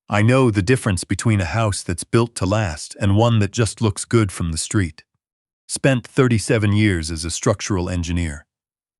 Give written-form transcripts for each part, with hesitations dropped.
I know the difference between a house that's built to last and one that just looks good from the street. Spent 37 years as a structural engineer.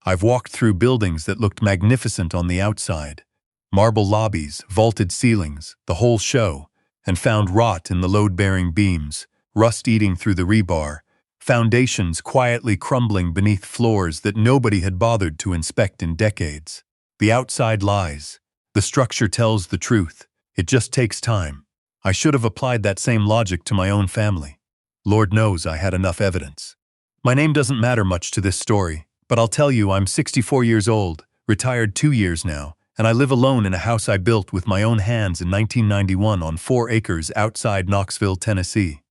I've walked through buildings that looked magnificent on the outside. Marble lobbies, vaulted ceilings, the whole show, and found rot in the load-bearing beams, rust eating through the rebar, foundations quietly crumbling beneath floors that nobody had bothered to inspect in decades. The outside lies. The structure tells the truth. It just takes time. I should have applied that same logic to my own family. Lord knows I had enough evidence. My name doesn't matter much to this story, but I'll tell you I'm 64 years old, retired 2 years now, and I live alone in a house I built with my own hands in 1991 on 4 acres outside Knoxville, Tennessee.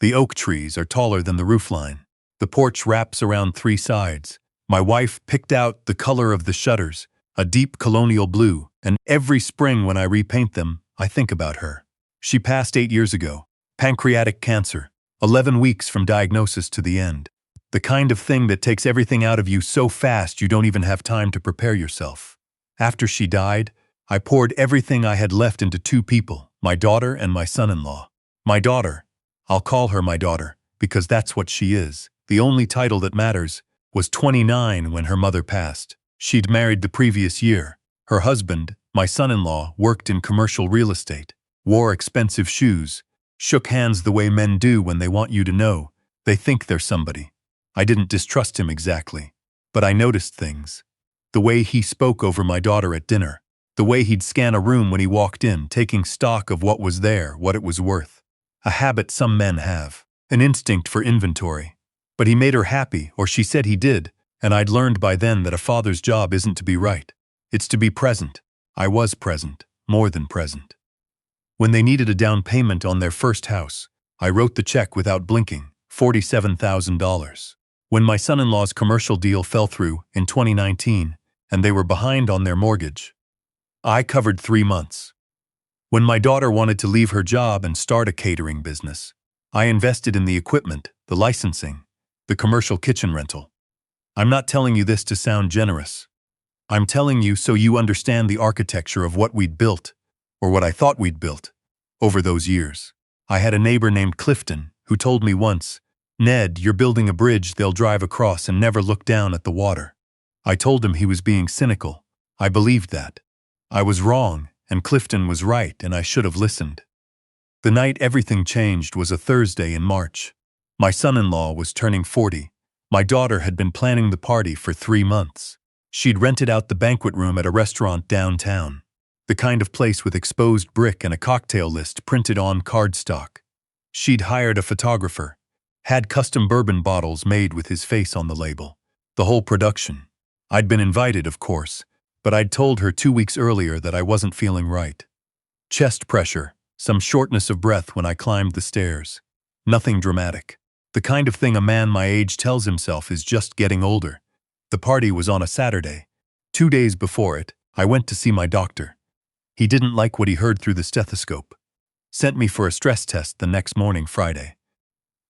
The oak trees are taller than the roofline. The porch wraps around 3 sides. My wife picked out the color of the shutters, a deep colonial blue, and every spring when I repaint them, I think about her. She passed 8 years ago. Pancreatic cancer. 11 weeks from diagnosis to the end. The kind of thing that takes everything out of you so fast you don't even have time to prepare yourself. After she died, I poured everything I had left into 2 people, my daughter and my son-in-law. My daughter, I'll call her my daughter, because that's what she is. The only title that matters, was 29 when her mother passed. She'd married the previous year. Her husband, my son-in-law, worked in commercial real estate, wore expensive shoes, shook hands the way men do when they want you to know they think they're somebody. I didn't distrust him exactly, but I noticed things. The way he spoke over my daughter at dinner, the way he'd scan a room when he walked in, taking stock of what was there, what it was worth. A habit some men have, an instinct for inventory. But he made her happy, or she said he did, and I'd learned by then that a father's job isn't to be right. It's to be present. I was present, more than present. When they needed a down payment on their first house, I wrote the check without blinking, $47,000. When my son-in-law's commercial deal fell through in 2019, and they were behind on their mortgage, I covered 3 months. When my daughter wanted to leave her job and start a catering business, I invested in the equipment, the licensing, the commercial kitchen rental. I'm not telling you this to sound generous. I'm telling you so you understand the architecture of what we'd built, or what I thought we'd built, over those years. I had a neighbor named Clifton who told me once, "Ned, you're building a bridge they'll drive across and never look down at the water." I told him he was being cynical. I believed that. I was wrong, and Clifton was right, and I should have listened. The night everything changed was a Thursday in March. My son-in-law was turning 40. My daughter had been planning the party for 3 months. She'd rented out the banquet room at a restaurant downtown, the kind of place with exposed brick and a cocktail list printed on cardstock. She'd hired a photographer, had custom bourbon bottles made with his face on the label. The whole production. I'd been invited, of course, but I'd told her 2 weeks earlier that I wasn't feeling right. Chest pressure, some shortness of breath when I climbed the stairs. Nothing dramatic. The kind of thing a man my age tells himself is just getting older. The party was on a Saturday. 2 days before it, I went to see my doctor. He didn't like what he heard through the stethoscope. Sent me for a stress test the next morning, Friday.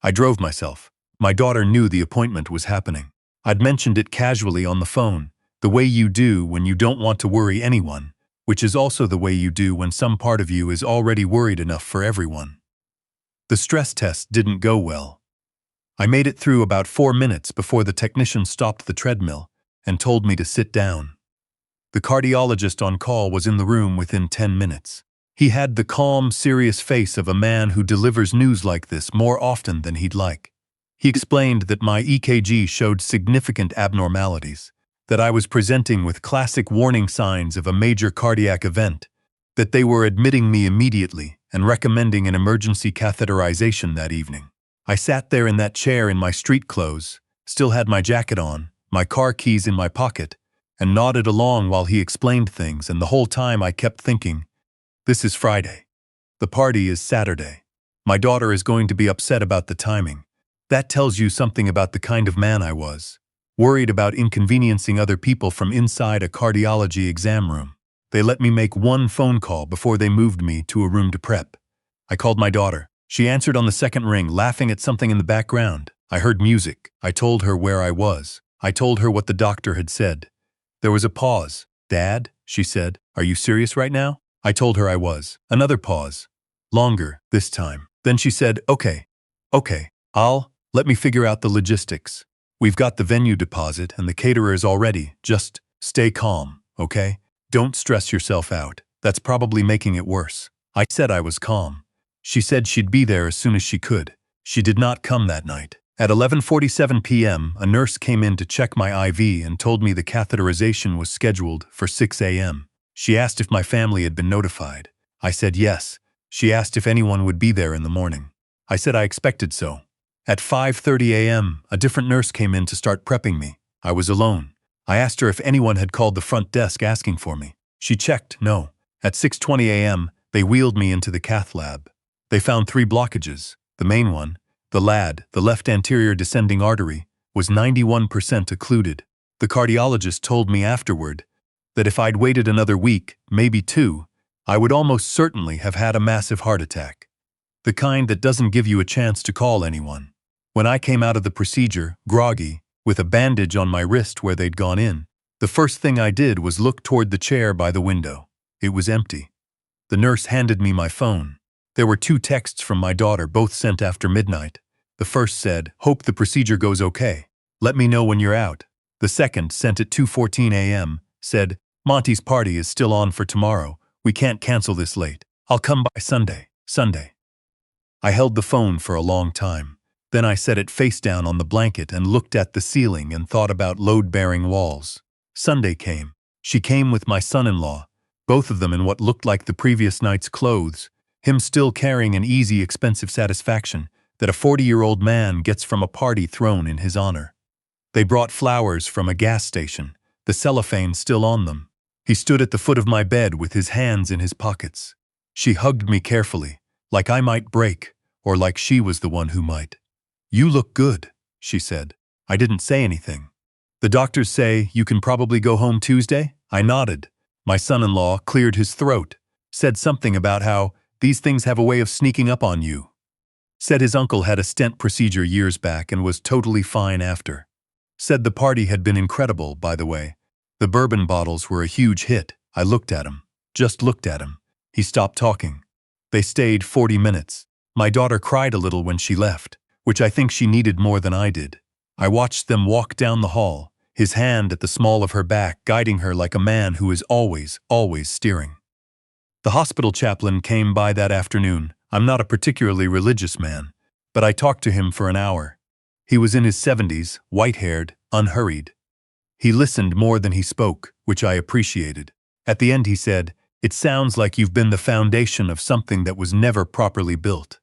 I drove myself. My daughter knew the appointment was happening. I'd mentioned it casually on the phone, the way you do when you don't want to worry anyone, which is also the way you do when some part of you is already worried enough for everyone. The stress test didn't go well. I made it through about 4 minutes before the technician stopped the treadmill and told me to sit down. The cardiologist on call was in the room within 10 minutes. He had the calm, serious face of a man who delivers news like this more often than he'd like. He explained that my EKG showed significant abnormalities, that I was presenting with classic warning signs of a major cardiac event, that they were admitting me immediately and recommending an emergency catheterization that evening. I sat there in that chair in my street clothes, still had my jacket on, my car keys in my pocket, and nodded along while he explained things, and the whole time I kept thinking, this is Friday. The party is Saturday. My daughter is going to be upset about the timing. That tells you something about the kind of man I was. Worried about inconveniencing other people from inside a cardiology exam room. They let me make 1 phone call before they moved me to a room to prep. I called my daughter. She answered on the second ring, laughing at something in the background. I heard music. I told her where I was. I told her what the doctor had said. There was a pause. "Dad," she said, "are you serious right now?" I told her I was. Another pause. Longer, this time. Then she said, okay, let me figure out the logistics. We've got the venue deposit and the caterers already. Just stay calm, okay? Don't stress yourself out. That's probably making it worse. I said I was calm. She said she'd be there as soon as she could. She did not come that night. At 11:47 p.m., a nurse came in to check my IV and told me the catheterization was scheduled for 6 a.m. She asked if my family had been notified. I said yes. She asked if anyone would be there in the morning. I said I expected so. At 5:30 a.m., a different nurse came in to start prepping me. I was alone. I asked her if anyone had called the front desk asking for me. She checked, no. At 6:20 a.m., they wheeled me into the cath lab. They found 3 blockages. The main one, the left anterior descending artery, was 91% occluded. The cardiologist told me afterward that if I'd waited another week, maybe 2, I would almost certainly have had a massive heart attack. The kind that doesn't give you a chance to call anyone. When I came out of the procedure, groggy, with a bandage on my wrist where they'd gone in, the first thing I did was look toward the chair by the window. It was empty. The nurse handed me my phone. There were 2 texts from my daughter, both sent after midnight. The first said, "Hope the procedure goes okay. Let me know when you're out." The second, sent at 2:14 a.m., said, "Monty's party is still on for tomorrow. We can't cancel this late. I'll come by Sunday." I held the phone for a long time. Then I set it face down on the blanket and looked at the ceiling and thought about load-bearing walls. Sunday came. She came with my son-in-law, both of them in what looked like the previous night's clothes, him still carrying an easy, expensive satisfaction that a 40-year-old man gets from a party thrown in his honor. They brought flowers from a gas station, the cellophane still on them. He stood at the foot of my bed with his hands in his pockets. She hugged me carefully, like I might break, or like she was the one who might. "You look good," she said. I didn't say anything. "The doctors say you can probably go home Tuesday?" I nodded. My son-in-law cleared his throat, said something about how these things have a way of sneaking up on you. Said his uncle had a stent procedure years back and was totally fine after. Said the party had been incredible, by the way. The bourbon bottles were a huge hit. I looked at him. Just looked at him. He stopped talking. They stayed 40 minutes. My daughter cried a little when she left, which I think she needed more than I did. I watched them walk down the hall, his hand at the small of her back guiding her like a man who is always steering. The hospital chaplain came by that afternoon. I'm not a particularly religious man, but I talked to him for an hour. He was in his 70s, white-haired, unhurried. He listened more than he spoke, which I appreciated. At the end he said, "It sounds like you've been the foundation of something that was never properly built."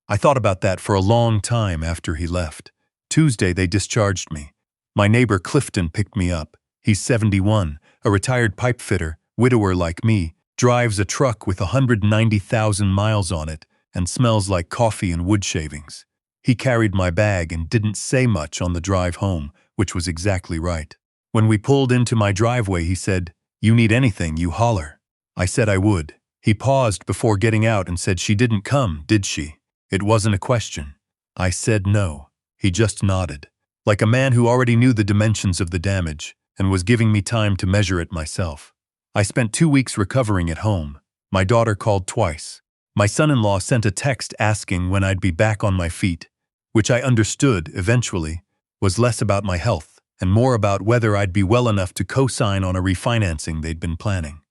I thought about that for a long time after he left. Tuesday they discharged me. My neighbor Clifton picked me up. He's 71, a retired pipe fitter, widower like me, drives a truck with 190,000 miles on it, and smells like coffee and wood shavings. He carried my bag and didn't say much on the drive home, which was exactly right. When we pulled into my driveway, he said, "You need anything, you holler." I said I would. He paused before getting out and said, "She didn't come, did she?" It wasn't a question. I said no. He just nodded, like a man who already knew the dimensions of the damage and was giving me time to measure it myself. I spent 2 weeks recovering at home. My daughter called twice. My son-in-law sent a text asking when I'd be back on my feet, which I understood, eventually, was less about my health and more about whether I'd be well enough to co-sign on a refinancing they'd been planning.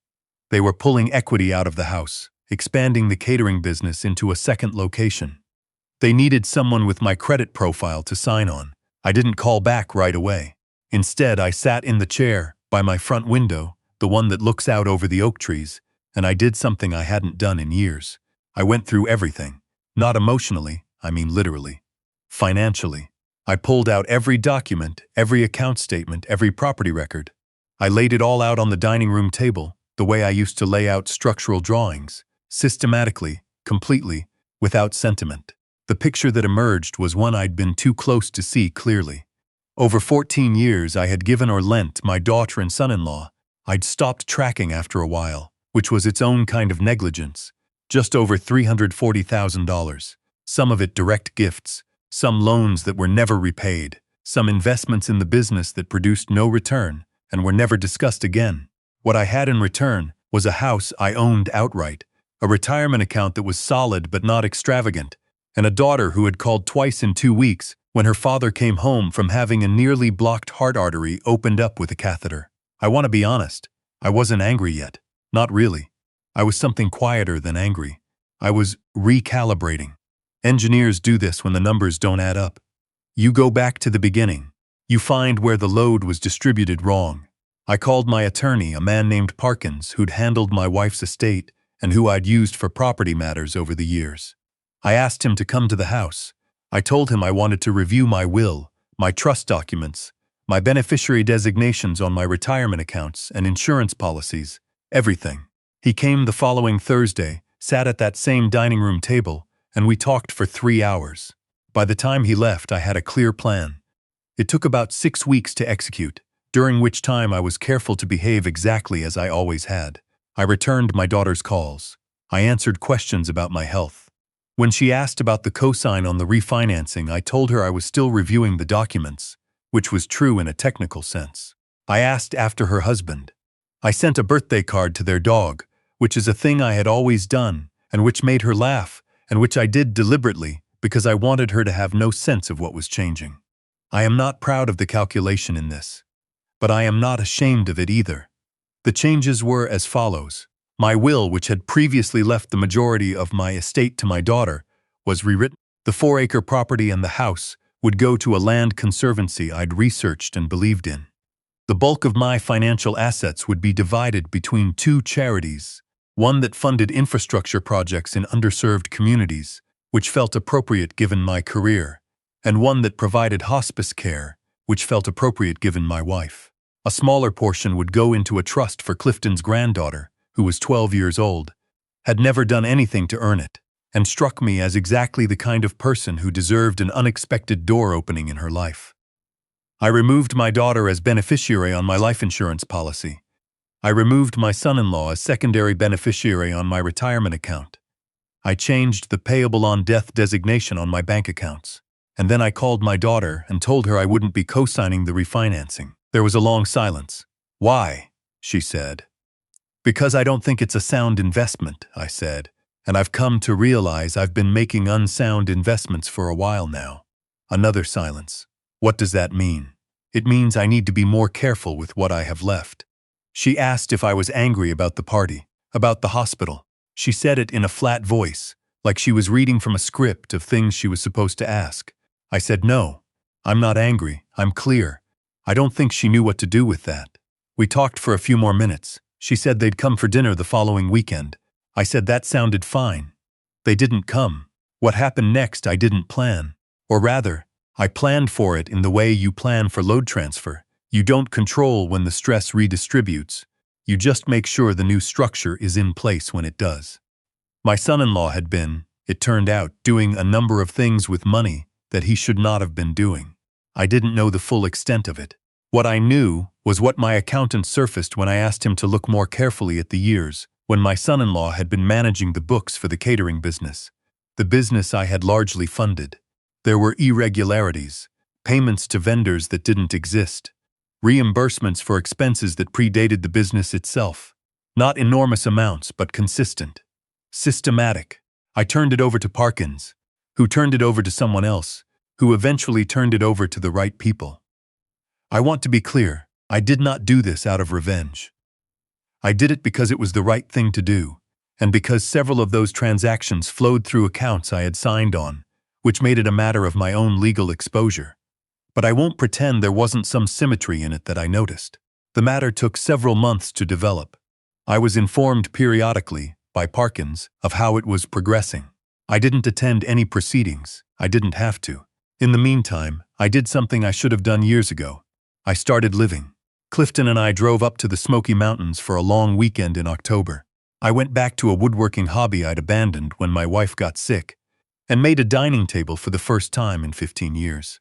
They were pulling equity out of the house, expanding the catering business into a second location. They needed someone with my credit profile to sign on. I didn't call back right away. Instead, I sat in the chair by my front window, the one that looks out over the oak trees, and I did something I hadn't done in years. I went through everything. Not emotionally, I mean literally. Financially. I pulled out every document, every account statement, every property record. I laid it all out on the dining room table, the way I used to lay out structural drawings, systematically, completely, without sentiment. The picture that emerged was one I'd been too close to see clearly. Over 14 years I had given or lent my daughter and son-in-law. I'd stopped tracking after a while, which was its own kind of negligence. Just over $340,000. Some of it direct gifts, some loans that were never repaid, some investments in the business that produced no return and were never discussed again. What I had in return, was a house I owned outright, a retirement account that was solid but not extravagant, and a daughter who had called twice in 2 weeks when her father came home from having a nearly blocked heart artery opened up with a catheter. I want to be honest, I wasn't angry yet. Not really. I was something quieter than angry. I was recalibrating. Engineers do this when the numbers don't add up. You go back to the beginning. You find where the load was distributed wrong. I called my attorney, a man named Parkins, who'd handled my wife's estate and who I'd used for property matters over the years. I asked him to come to the house. I told him I wanted to review my will, my trust documents, my beneficiary designations on my retirement accounts and insurance policies, everything. He came the following Thursday, sat at that same dining room table, and we talked for 3 hours. By the time he left, I had a clear plan. It took about 6 weeks to execute, during which time I was careful to behave exactly as I always had. I returned my daughter's calls. I answered questions about my health. When she asked about the cosign on the refinancing, I told her I was still reviewing the documents, which was true in a technical sense. I asked after her husband. I sent a birthday card to their dog, which is a thing I had always done, and which made her laugh, and which I did deliberately because I wanted her to have no sense of what was changing. I am not proud of the calculation in this, but I am not ashamed of it either. The changes were as follows. My will, which had previously left the majority of my estate to my daughter, was rewritten. The 4-acre property and the house would go to a land conservancy I'd researched and believed in. The bulk of my financial assets would be divided between 2 charities, one that funded infrastructure projects in underserved communities, which felt appropriate given my career, and one that provided hospice care, which felt appropriate given my wife. A smaller portion would go into a trust for Clifton's granddaughter, who was 12 years old, had never done anything to earn it, and struck me as exactly the kind of person who deserved an unexpected door opening in her life. I removed my daughter as beneficiary on my life insurance policy. I removed my son-in-law as secondary beneficiary on my retirement account. I changed the payable on death designation on my bank accounts. And then I called my daughter and told her I wouldn't be co-signing the refinancing. There was a long silence. "Why?" she said. "Because I don't think it's a sound investment," I said, "and I've come to realize I've been making unsound investments for a while now." Another silence. "What does that mean?" "It means I need to be more careful with what I have left." She asked if I was angry about the party, about the hospital. She said it in a flat voice, like she was reading from a script of things she was supposed to ask. I said, "No, I'm not angry, I'm clear." I don't think she knew what to do with that. We talked for a few more minutes. She said they'd come for dinner the following weekend. I said that sounded fine. They didn't come. What happened next I didn't plan. Or rather, I planned for it in the way you plan for load transfer. You don't control when the stress redistributes. You just make sure the new structure is in place when it does. My son-in-law had been, it turned out, doing a number of things with money that he should not have been doing. I didn't know the full extent of it. What I knew was what my accountant surfaced when I asked him to look more carefully at the years when my son-in-law had been managing the books for the catering business, the business I had largely funded. There were irregularities, payments to vendors that didn't exist, reimbursements for expenses that predated the business itself. Not enormous amounts, but consistent. Systematic. I turned it over to Parkins, who turned it over to someone else, who eventually turned it over to the right people. I want to be clear, I did not do this out of revenge. I did it because it was the right thing to do, and because several of those transactions flowed through accounts I had signed on, which made it a matter of my own legal exposure. But I won't pretend there wasn't some symmetry in it that I noticed. The matter took several months to develop. I was informed periodically, by Parkins, of how it was progressing. I didn't attend any proceedings. I didn't have to. In the meantime, I did something I should have done years ago. I started living. Clifton and I drove up to the Smoky Mountains for a long weekend in October. I went back to a woodworking hobby I'd abandoned when my wife got sick, and made a dining table for the first time in 15 years.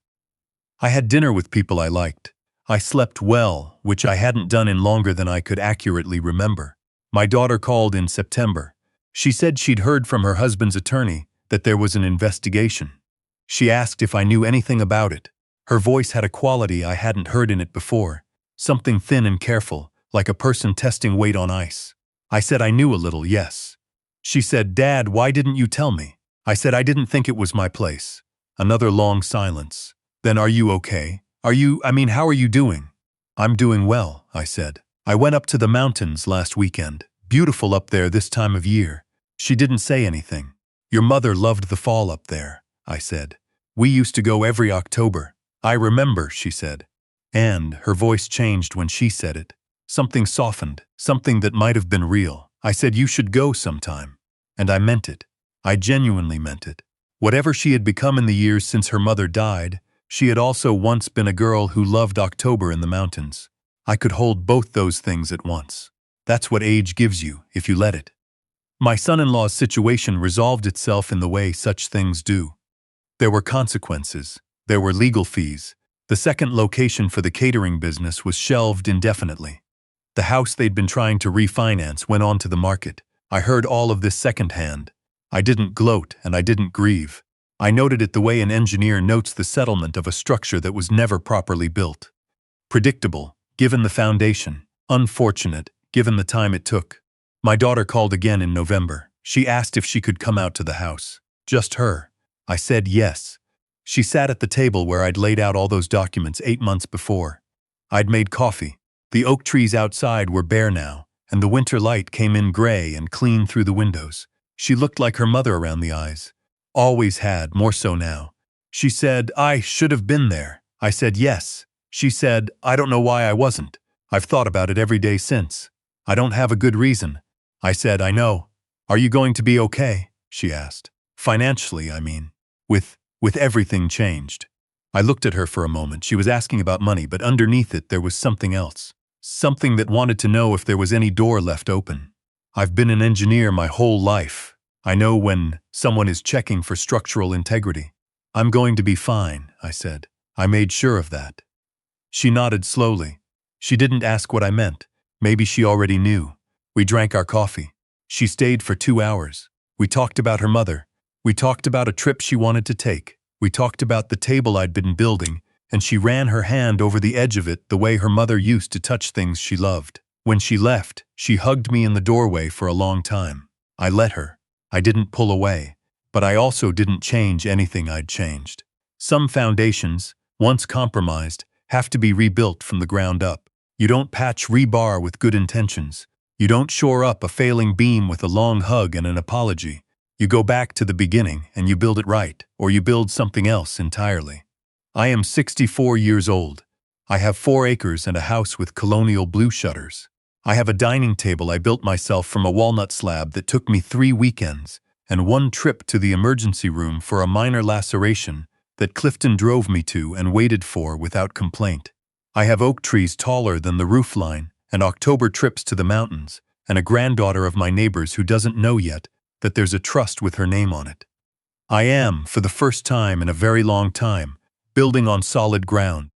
I had dinner with people I liked. I slept well, which I hadn't done in longer than I could accurately remember. My daughter called in September. She said she'd heard from her husband's attorney that there was an investigation. She asked if I knew anything about it. Her voice had a quality I hadn't heard in it before, something thin and careful, like a person testing weight on ice. I said I knew a little, yes. She said, Dad, why didn't you tell me? I said I didn't think it was my place. Another long silence. Then are you okay? How are you doing? I'm doing well, I said. I went up to the mountains last weekend. Beautiful up there this time of year. She didn't say anything. Your mother loved the fall up there, I said. We used to go every October. I remember, she said. And her voice changed when she said it. Something softened, something that might have been real. I said you should go sometime. And I meant it. I genuinely meant it. Whatever she had become in the years since her mother died, she had also once been a girl who loved October in the mountains. I could hold both those things at once. That's what age gives you, if you let it. My son-in-law's situation resolved itself in the way such things do. There were consequences. There were legal fees. The second location for the catering business was shelved indefinitely. The house they'd been trying to refinance went onto the market. I heard all of this secondhand. I didn't gloat and I didn't grieve. I noted it the way an engineer notes the settlement of a structure that was never properly built. Predictable, given the foundation. Unfortunate, given the time it took. My daughter called again in November. She asked if she could come out to the house. Just her. I said yes. She sat at the table where I'd laid out all those documents 8 months before. I'd made coffee. The oak trees outside were bare now, and the winter light came in gray and clean through the windows. She looked like her mother around the eyes. Always had, more so now. She said, I should have been there. I said yes. She said, I don't know why I wasn't. I've thought about it every day since. I don't have a good reason. I said, I know. Are you going to be okay? She asked. Financially, I mean. With everything changed. I looked at her for a moment. She was asking about money, but underneath it there was something else. Something that wanted to know if there was any door left open. I've been an engineer my whole life. I know when someone is checking for structural integrity. I'm going to be fine, I said. I made sure of that. She nodded slowly. She didn't ask what I meant. Maybe she already knew. We drank our coffee. She stayed for 2 hours. We talked about her mother. We talked about a trip she wanted to take. We talked about the table I'd been building, and she ran her hand over the edge of it the way her mother used to touch things she loved. When she left, she hugged me in the doorway for a long time. I let her. I didn't pull away, but I also didn't change anything I'd changed. Some foundations, once compromised, have to be rebuilt from the ground up. You don't patch rebar with good intentions. You don't shore up a failing beam with a long hug and an apology. You go back to the beginning and you build it right, or you build something else entirely. I am 64 years old. I have 4 acres and a house with colonial blue shutters. I have a dining table I built myself from a walnut slab that took me 3 weekends and 1 trip to the emergency room for a minor laceration that Clifton drove me to and waited for without complaint. I have oak trees taller than the roofline and October trips to the mountains and a granddaughter of my neighbors who doesn't know yet that there's a trust with her name on it. I am, for the first time in a very long time, building on solid ground.